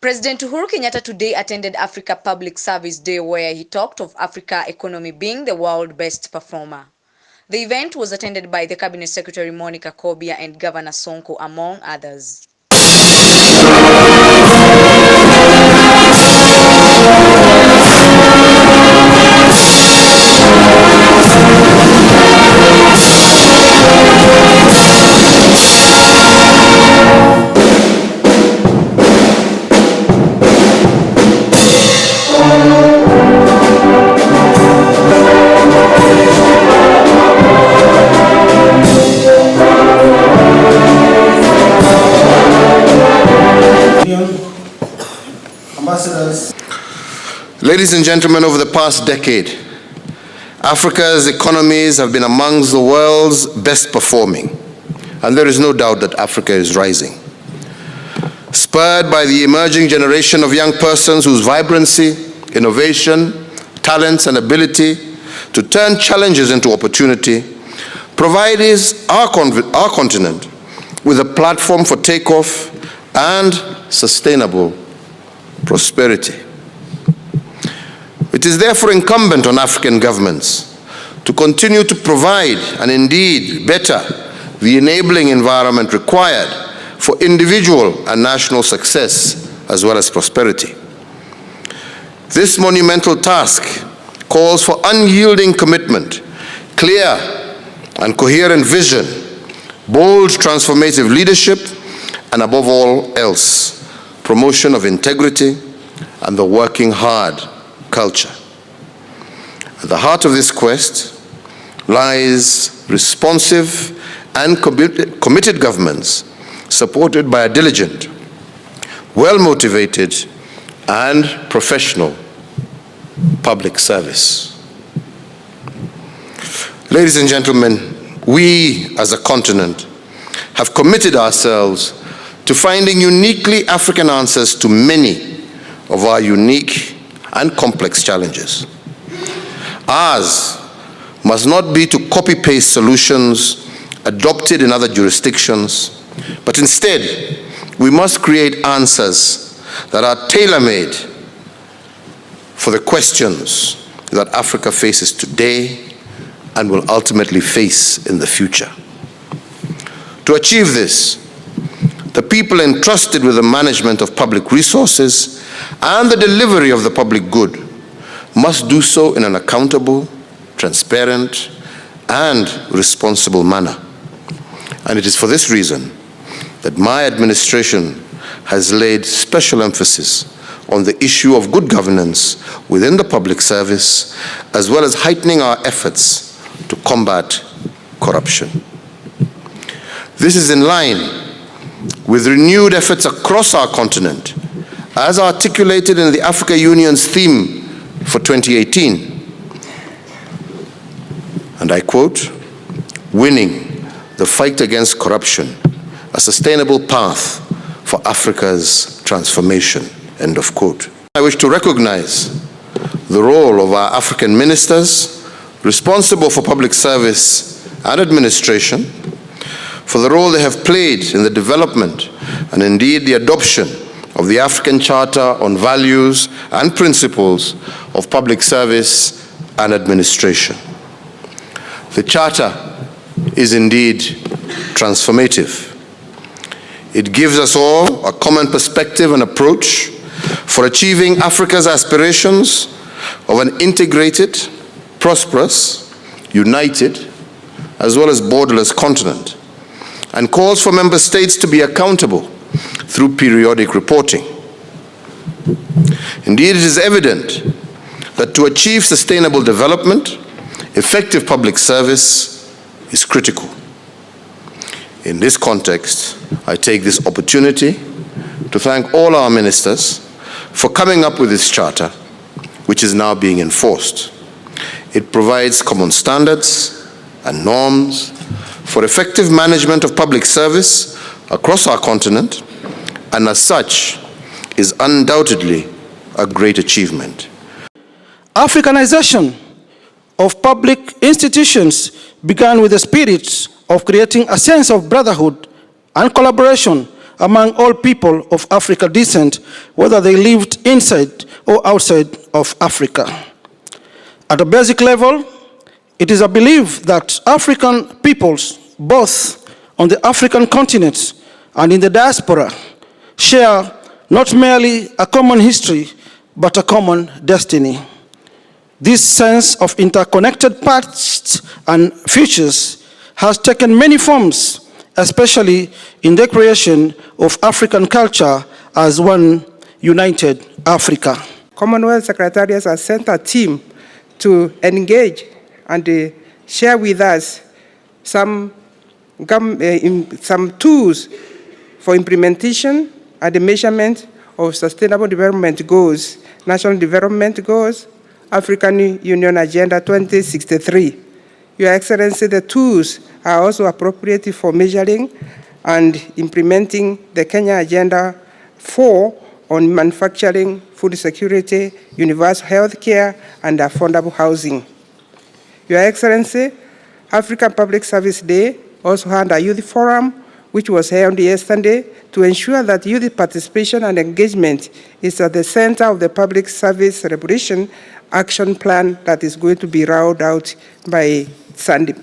President Uhuru Kenyatta today attended Africa Public Service Day, where he talked of Africa economy being the world's best performer. The event was attended by the Cabinet Secretary Monica Kobia and Governor Sonko, among others. Ladies and gentlemen, over the past decade, Africa's economies have been amongst the world's best performing, and there is no doubt that Africa is rising. Spurred by the emerging generation of young persons whose vibrancy, innovation, talents, and ability to turn challenges into opportunity provides our continent with a platform for takeoff and sustainable prosperity. It is therefore incumbent on African governments to continue to provide, and indeed better, the enabling environment required for individual and national success as well as prosperity. This monumental task calls for unyielding commitment, clear and coherent vision, bold transformative leadership, and above all else, promotion of integrity and the working hard culture. At the heart of this quest lies responsive and committed governments supported by a diligent, well-motivated, and professional public service. Ladies and gentlemen, we as a continent have committed ourselves to finding uniquely African answers to many of our unique and complex challenges. Ours must not be to copy-paste solutions adopted in other jurisdictions, but instead, we must create answers that are tailor-made for the questions that Africa faces today and will ultimately face in the future. To achieve this, the people entrusted with the management of public resources and the delivery of the public good must do so in an accountable, transparent, and responsible manner. And it is for this reason that my administration has laid special emphasis on the issue of good governance within the public service, as well as heightening our efforts to combat corruption. This is in line with renewed efforts across our continent, as articulated in the Africa Union's theme for 2018. And I quote, "Winning the fight against corruption, a sustainable path for Africa's transformation," end of quote. I wish to recognize the role of our African ministers responsible for public service and administration, for the role they have played in the development and indeed the adoption of the African Charter on Values and Principles of Public Service and Administration. The Charter is indeed transformative. It gives us all a common perspective and approach for achieving Africa's aspirations of an integrated, prosperous, united, as well as borderless continent, and calls for member states to be accountable through periodic reporting. Indeed, it is evident that to achieve sustainable development, effective public service is critical. In this context, I take this opportunity to thank all our ministers for coming up with this charter, which is now being enforced. It provides common standards and norms for effective management of public service across our continent, and as such, is undoubtedly a great achievement. Africanization of public institutions began with the spirit of creating a sense of brotherhood and collaboration among all people of African descent, whether they lived inside or outside of Africa. At a basic level, it is a belief that African peoples, both on the African continent and in the diaspora, share not merely a common history, but a common destiny. This sense of interconnected pasts and futures has taken many forms, especially in the creation of African culture as one united Africa. Commonwealth Secretariat has sent a team to engage and share with us some tools for implementation and the measurement of sustainable development goals, national development goals, African Union Agenda 2063. Your Excellency, the tools are also appropriate for measuring and implementing the Kenya Agenda 4 on manufacturing, food security, universal health care, and affordable housing. Your Excellency, African Public Service Day also had a youth forum which was held yesterday to ensure that youth participation and engagement is at the center of the Public Service Revolution Action Plan that is going to be rolled out by Sunday.